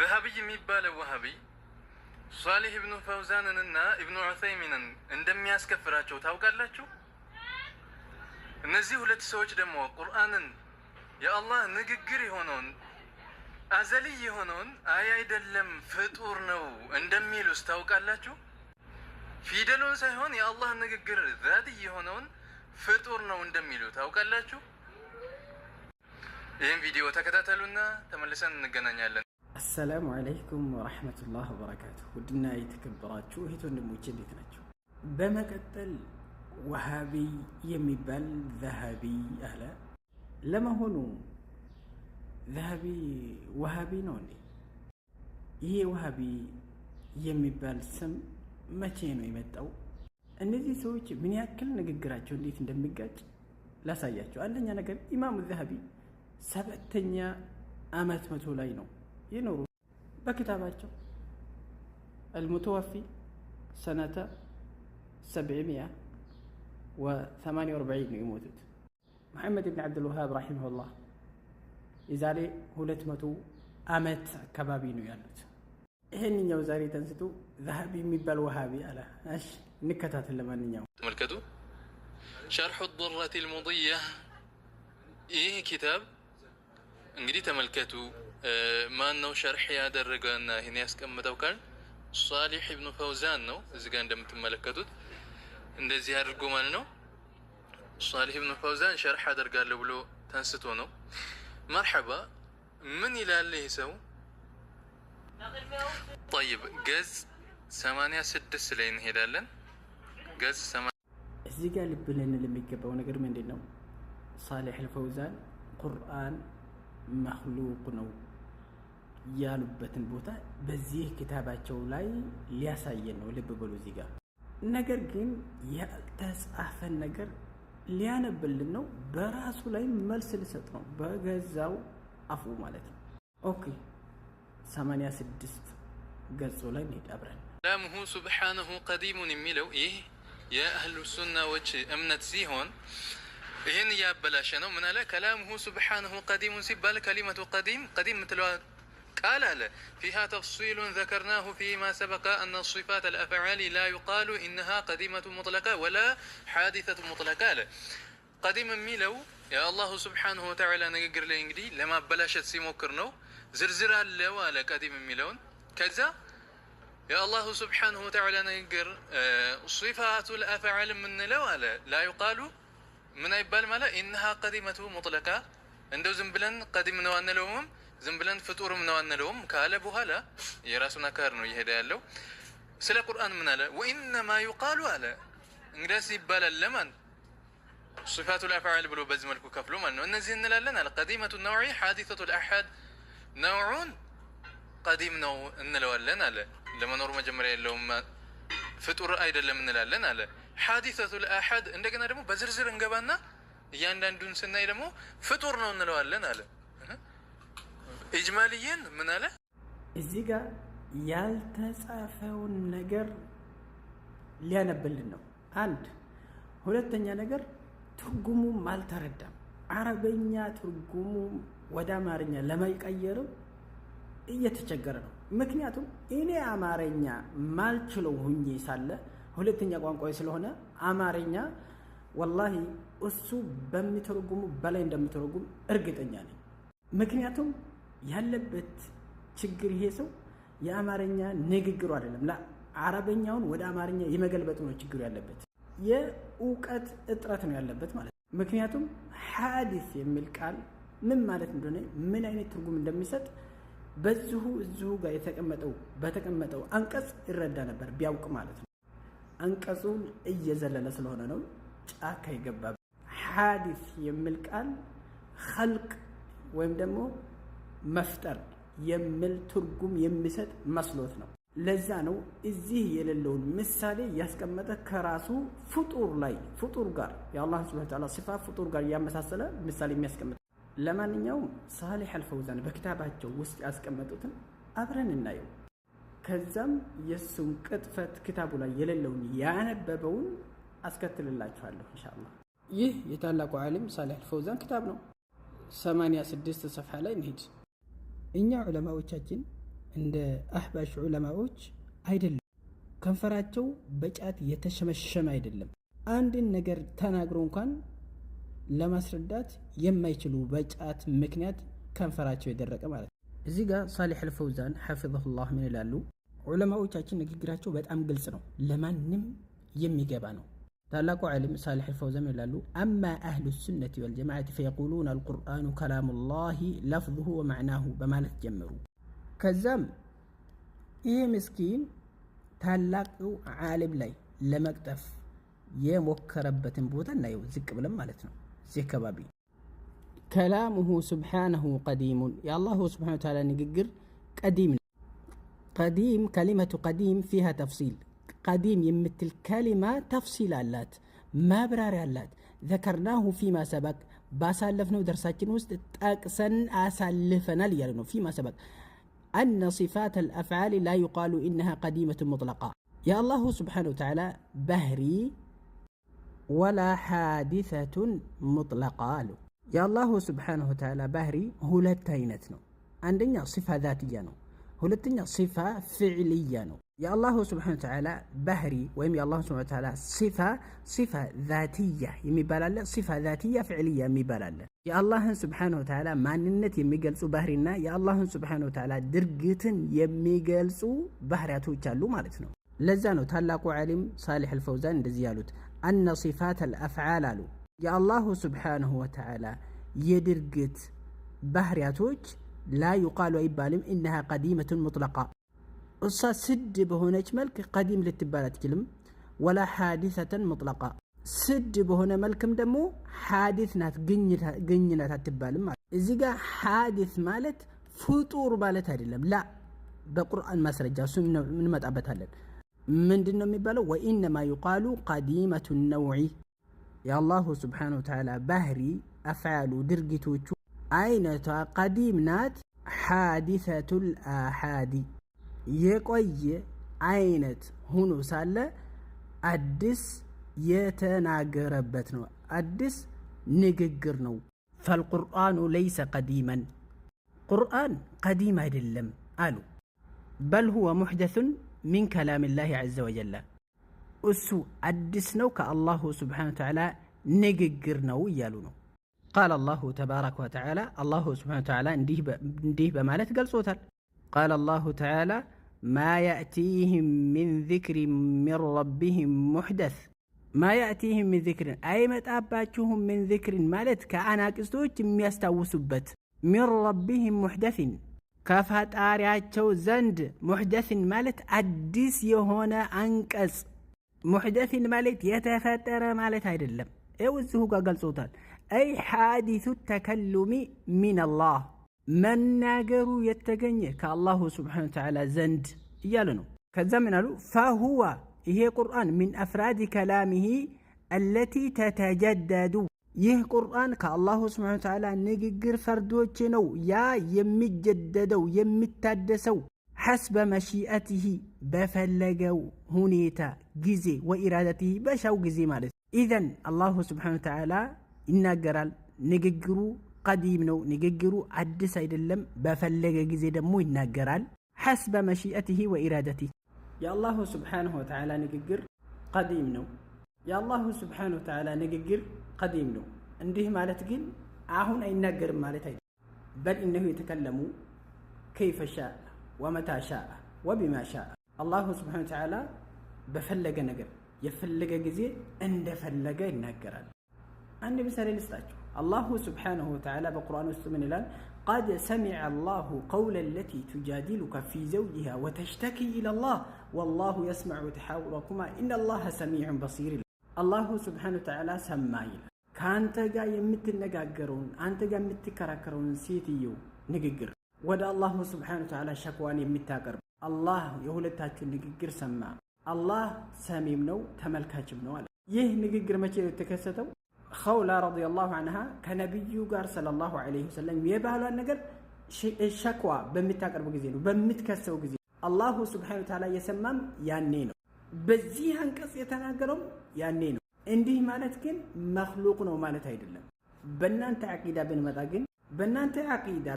ذهبي የሚባለው ወሃቢ ሷሊህ ኢብኑ ፈውዛንንና ኢብኑ ዑሰይሚንን እንደሚያስከፍራቸው ታውቃላችሁ? እነዚህ ሁለት ሰዎች ደግሞ ቁርአንን የአላህ ንግግር የሆነውን አዘሊ የሆነውን አይ አይደለም ፍጡር ነው እንደሚሉስ ታውቃላችሁ? ፊደሉን ሳይሆን የአላህ ንግግር ዛቲ የሆነውን ፍጡር ነው እንደሚሉ ታውቃላችሁ? ይህን ቪዲዮ ተከታተሉና ተመልሰን እንገናኛለን። አሰላሙ አለይኩም ወረሕመቱላህ ወበረካቱሁ። ውድና የተከበራችሁ እህት ወንድሞቼ እንዴት ናቸው? በመቀጠል ወሃቢ የሚባል ዘሃቢ አለ። ለመሆኑ ዘሃቢ ወሃቢ ነው እንዴ? ይሄ ወሃቢ የሚባል ስም መቼ ነው የመጣው? እነዚህ ሰዎች ምን ያክል ንግግራቸው እንዴት እንደሚጋጭ ላሳያቸው። አንደኛ ነገር ኢማሙ ዘሃቢ 7ኛ ዓመት መቶ ላይ ነው የኖሩ። በኪታባቸው አልሙተወፊ ሰነተ 748 ነው የሞቱት። መሐመድ ብን ዓብዱልወሃብ ረሒመሁላህ የዛሬ 200 ዓመት አካባቢ ነው ያሉት። ይሄንኛው ዛሬ ተንስቶ ዘሃቢ የሚባል ወሃቢ አለ። እሺ እንከታተል። ለማንኛውም ተመልከቱ። ሸርሑ ዱረቲ ልሙድያ ይህ ኪታብ እንግዲህ ተመልከቱ። ማን ነው ሸርሕ ያደረገና ይህን ያስቀምጠው ካል ሷሊህ ኢብኑ ፈውዛን ነው። እዚህ ጋር እንደምትመለከቱት እንደዚህ አድርጎ ማለት ነው ሷሊህ ኢብኑ ፈውዛን ሸርሕ አደርጋለሁ ብሎ ተንስቶ ነው። መርሐባ ምን ይላል ይህ ሰው? ጠይብ ገጽ 86 ላይ እንሄዳለን። ገጽ እዚህ ጋር ልብ ልንል የሚገባው ነገር ምንድን ነው? ሷሊህ አልፈውዛን ቁርአን መክሉቅ ነው ያሉበትን ቦታ በዚህ ኪታባቸው ላይ ሊያሳየን ነው። ልብ በሉ እዚህ ጋር። ነገር ግን ያልተጻፈን ነገር ሊያነብልን ነው። በራሱ ላይ መልስ ሊሰጥ ነው፣ በገዛው አፉ ማለት ነው። ኦኬ 86 ገጹ ላይ እንሂድ አብረን። ከላሙሁ ሱብሓነሁ ቀዲሙን የሚለው ይህ የአህሉ ሱናዎች እምነት ሲሆን ይህን እያበላሸ ነው። ምን አለ? ከላሙሁ ሱብሓነሁ ቀዲሙን ሲባል ከሊመቱ ቀዲም ምትለዋ ቃል አለ ፊሃ ተፍሲሉን ዘከርናሁ ፊማ ሰበቀ አነ ሲፋት አልአፍዓሊ ላ ዩቃሉ ኢነሃ ቀዲመቱ ሙጥለቃ ወላ ሓዲሰቱ ሙጥለቃ አለ። ቀዲም የሚለው የአላሁ ስብሓንሁ ወተዓላ ንግግር ላይ እንግዲህ ለማበላሸት ሲሞክር ነው። ዝርዝር አለው አለ ቀዲም የሚለውን። ከዛ የአላሁ ስብሓንሁ ወተዓላ ንግግር ሲፋቱ ልአፍዓል የምንለው አለ ላ ዩቃሉ ምን አይባል ማለት ኢነሃ ቀዲመቱ ሙጥለቃ፣ እንደው ዝም ብለን ቀዲም ነው አንለውም፣ ዝም ብለን ፍጡርም ነው አንለውም ካለ በኋላ የራሱን አካር ነው እየሄደ ያለው። ስለ ቁርአን ምን አለ? ወኢነማ ዩቃሉ አለ እንግዲያስ ይባላል ለማን ሲፋቱ ልአፍዓል ብሎ በዚህ መልኩ ከፍሎ ማለት ነው። እነዚህ እንላለን አለ ቀዲመቱ ነውዒ ሓዲሰቱ ልአሓድ፣ ነውዑን ቀዲም ነው እንለዋለን አለ። ለመኖሩ መጀመሪያ የለውም ፍጡር አይደለም እንላለን አለ። ሓዲሰቱ ልአሓድ እንደገና ደግሞ በዝርዝር እንገባና እያንዳንዱን ስናይ ደግሞ ፍጡር ነው እንለዋለን አለ። ኢጅማልየን ምን አለ? እዚህ ጋር ያልተጻፈውን ነገር ሊያነብልን ነው። አንድ ሁለተኛ ነገር ትርጉሙም አልተረዳም። አረበኛ ትርጉሙ ወደ አማርኛ ለመቀየርም እየተቸገረ ነው። ምክንያቱም እኔ አማርኛ ማልችለው ሁኜ ሳለ ሁለተኛ ቋንቋ ስለሆነ አማርኛ ወላሂ እሱ በሚተረጉሙ በላይ እንደሚተረጉም እርግጠኛ ነኝ። ምክንያቱም ያለበት ችግር ይሄ ሰው የአማርኛ ንግግሩ አይደለም፣ አረበኛውን ወደ አማርኛ የመገልበጡ ነው ችግሩ ያለበት። የእውቀት እጥረት ነው ያለበት ማለት ነው። ምክንያቱም ሐዲስ የሚል ቃል ምን ማለት እንደሆነ ምን አይነት ትርጉም እንደሚሰጥ በዚሁ ጋር በተቀመጠው አንቀጽ ይረዳ ነበር ቢያውቅ ማለት ነው። አንቀጹን እየዘለለ ስለሆነ ነው ጫካ የገባ። ሐዲስ የሚል ቃል ኸልቅ ወይም ደግሞ መፍጠር የሚል ትርጉም የሚሰጥ መስሎት ነው። ለዛ ነው እዚህ የሌለውን ምሳሌ ያስቀመጠ ከራሱ ፍጡር ጋር የአላህ ሱብሓነሁ ወተዓላ ሲፋት ፍጡር ጋር እያመሳሰለ ምሳሌ የሚያስቀምጥ። ለማንኛውም ሷሊህ አልፈውዛን በኪታባቸው ውስጥ ያስቀመጡትን አብረን እናየው። ከዛም የሱን ቅጥፈት ኪታቡ ላይ የሌለውን ያነበበውን አስከትልላችኋለሁ ኢንሻአላህ። ይህ የታላቁ ዓሊም ሷሊህ አልፈውዛን ኪታብ ነው። 86 ሰፍሐ ላይ እንሂድ። እኛ ዑለማዎቻችን እንደ አህባሽ ዑለማዎች አይደለም። ከንፈራቸው በጫት የተሸመሸመ አይደለም። አንድን ነገር ተናግሮ እንኳን ለማስረዳት የማይችሉ በጫት ምክንያት ከንፈራቸው የደረቀ ማለት ነው። እዚህ ጋር ሳሊሕ አልፈውዛን ሐፊዘሁላህ ምን ይላሉ? ዑለማዎቻችን ንግግራቸው በጣም ግልጽ ነው፣ ለማንም የሚገባ ነው። ታላቁ ዓሊም ሳሊሕ አልፈውዛን ይላሉ አማ አህሉ ሱነቲ ወልጀማዓቲ ፈየቁሉን አልቁርአኑ ከላሙላሂ ለፍዙሁ ወመዕናሁ በማለት ጀመሩ። ከዛም ይህ ምስኪን ታላቁ ዓሊም ላይ ለመቅጠፍ የሞከረበትን ቦታ እናየው፣ ዝቅ ብለን ማለት ነው። እዚህ አካባቢ ከላሙሁ ሱብሓነሁ ቀዲሙን የአላሁ ስብሓነ ወተዓላ ንግግር ቀዲም ነው። ቀዲም ከሊመቱ ቀዲም ፊሃ ተፍሲል ቀዲም የምትል ከሊማ ተፍሲል አላት፣ ማብራሪያ አላት። ዘከርናሁ ፊማ ሰበቅ ባሳለፍነው ደርሳችን ውስጥ ጠቅሰን አሳልፈናል እያለ ነው። ፊማ ሰበቅ አነ ሲፋት አልአፍዓል ላ ዩቃሉ ኢነሃ ቀዲመቱ ሙጥለቃ የአላሁ ስብሓነ ወተዓላ ባህሪ ወላ ሓዲሰቱን ሙጥለቃ አሉ። የአላሁ ስብሓነሁ ወተዓላ ባህሪ ሁለት አይነት ነው። አንደኛ ሲፋ ዛትያ ነው፣ ሁለተኛ ሲፋ ፍዕልያ ነው። የአላሁ ስብሓነሁ ወተዓላ ባህሪ ወይም የአላሁ ስብሓነሁ ወተዓላ ሲፋ ዛትያ የሚባል አለ፣ ሲፋ ዛትያ ፍዕልያ የሚባል አለ። የአላህን ስብሓነሁ ወተዓላ ማንነት የሚገልጹ ባህሪና የአላህን ስብሓነሁ ወተዓላ ድርጊትን የሚገልጹ ባህሪያቶች አሉ ማለት ነው። ለዛ ነው ታላቁ ዓሊም ሳሊሕ አልፈውዛን እንደዚህ ያሉት አነ ሲፋት አልአፍዓል አሉ የአላሁ ስብሓነሁ ወተዓላ የድርጊት ባህሪያቶች ላ ዩቃሉ አይባልም ኢነሃ ቀዲመቱን ሙጥለቃ እሷ ስድ በሆነች መልክ ቀዲም ልትባል አትችልም። ወላ ሓዲሰተን ሙጥለቃ ስድ በሆነ መልክም ደግሞ ሓዲስ ናት ግኝ ናት አትባልም። እዚህ ጋር ሓዲስ ማለት ፍጡር ማለት አይደለም። ላ በቁርአን ማስረጃ እሱ እንመጣበታለን። ምንድን ነው የሚባለው? ወኢነማ ዩቃሉ ቀዲመቱ ነውዒ የአላሁ ስብሓነሁ ወተዓላ ባህሪ አፍዓሉ ድርጊቶቹ አይነቷ ቀዲም ናት። ሓዲሰቱል አሓዲ የቆየ አይነት ሁኖ ሳለ አዲስ የተናገረበት ነው፣ አዲስ ንግግር ነው። ፈልቁርአኑ ለይሰ ቀዲመን ቁርአን ቀዲም አይደለም አሉ። በል ሁወ ሙሕደሱን ሚን ከላሚላሂ ዐዘ ወጀለ እሱ አዲስ ነው ከአላሁ ስብሓነሁ ወተዓላ ንግግር ነው እያሉ ነው። ቃለ አላሁ ተባረከ ወተዓላ አላሁ ስብሓነሁ ወተዓላ እንዲህ በማለት ገልጾታል። ቃለ አላሁ ተዓላ ማ ያእቲህም ሚን ዚክሪን ሚን ረቢህም ሙሕደስ ማ ያእቲህም ሚን ዚክሪን አይመጣባችሁም። ሚን ዚክሪን ማለት ከአናቅስቶች የሚያስታውሱበት ሚን ረቢህም ሙሕደሲን ከፈጣሪያቸው ዘንድ ሙሕደሲን ማለት አዲስ የሆነ አንቀጽ ሙሕደሲን ማለት የተፈጠረ ማለት አይደለም። ይኸው እዚሁ ጋር ገልጾታል። አይ ሓዲሱ ተከሉሚ ሚነላህ መናገሩ የተገኘ ከአላሁ ስብሓነሁ ወተዓላ ዘንድ እያሉ ነው። ከዛ ምን አሉ? ፈሁወ ይሄ ቁርአን ሚን አፍራድ ከላሚሂ አለቲ ተተጀደዱ ይህ ቁርአን ከአላሁ ስብሓነሁ ወተዓላ ንግግር ፈርዶች ነው። ያ የሚጀደደው የሚታደሰው ሐስበ መሺአቲሂ በፈለገው ሁኔታ ጊዜ ወኢራደቲሂ በሻው ጊዜ ማለት። ኢዘን አላሁ ስብሓነሁ ወተዓላ ይናገራል። ንግግሩ ቀዲም ነው። ንግግሩ አዲስ አይደለም። በፈለገ ጊዜ ደግሞ ይናገራል። ሐስበ መሺአቲሂ ወኢራደቲሂ የአላሁ ስብሓነሁ ወተዓላ ንግግር ቀዲም ነው። የአላሁ ስብሓነሁ ወተዓላ ንግግር ቀዲም ነው። እንዲህ ማለት ግን አሁን አይናገርም ማለት አይደለም። በል ኢነሁ የተከለሙ ከይፈ ሻእ ወመታ ሻእ ወቢማ ሻእ አላሁ ስብሓነሁ ወተዓላ በፈለገ ነገር የፈለገ ጊዜ እንደፈለገ ይናገራል። አንድ ምሳሌ ልስጣችሁ። አላሁ ስብሓነሁ ወተዓላ በቁርአን ውስጥ ምን ይላል? ቀድ ሰሚዐ አላሁ ቀውለ ለቲ ቱጃዲሉከ ፊ ዘውጅሃ ወተሽተኪ ኢለላህ ወላሁ የስመዑ ተሓውረኩማ ኢነላሃ ሰሚዑን በሲር ይላል። አላሁ ስብሓነሁ ወተዓላ ሰማ ይላል። ከአንተ ጋር የምትነጋገረውን አንተ ጋር የምትከራከረውን ሴትየው ንግግር ወደ አላሁ ስብሓነሁ ወተዓላ ሸክዋን የምታቀርብ አላህ የሁለታችሁን ንግግር ሰማ። አላህ ሰሚም ነው ተመልካችም ነው አለ። ይህ ንግግር መቼ ነው የተከሰተው? ኸውላ ረዲየላሁ ዐንሃ ከነቢዩ ጋር ሰለላሁ ዐለይሂ ወሰለም የባህሏን ነገር ሸክዋ በምታቀርብ ጊዜ ነው፣ በምትከሰው ጊዜ አላሁ ስብሓነሁ ወተዓላ የሰማም ያኔ ነው። በዚህ አንቀጽ የተናገረውም ያኔ ነው። እንዲህ ማለት ግን መክሉቅ ነው ማለት አይደለም። በእናንተ ዓቂዳ ብንመጣ ግን በእናንተ ዓቂዳ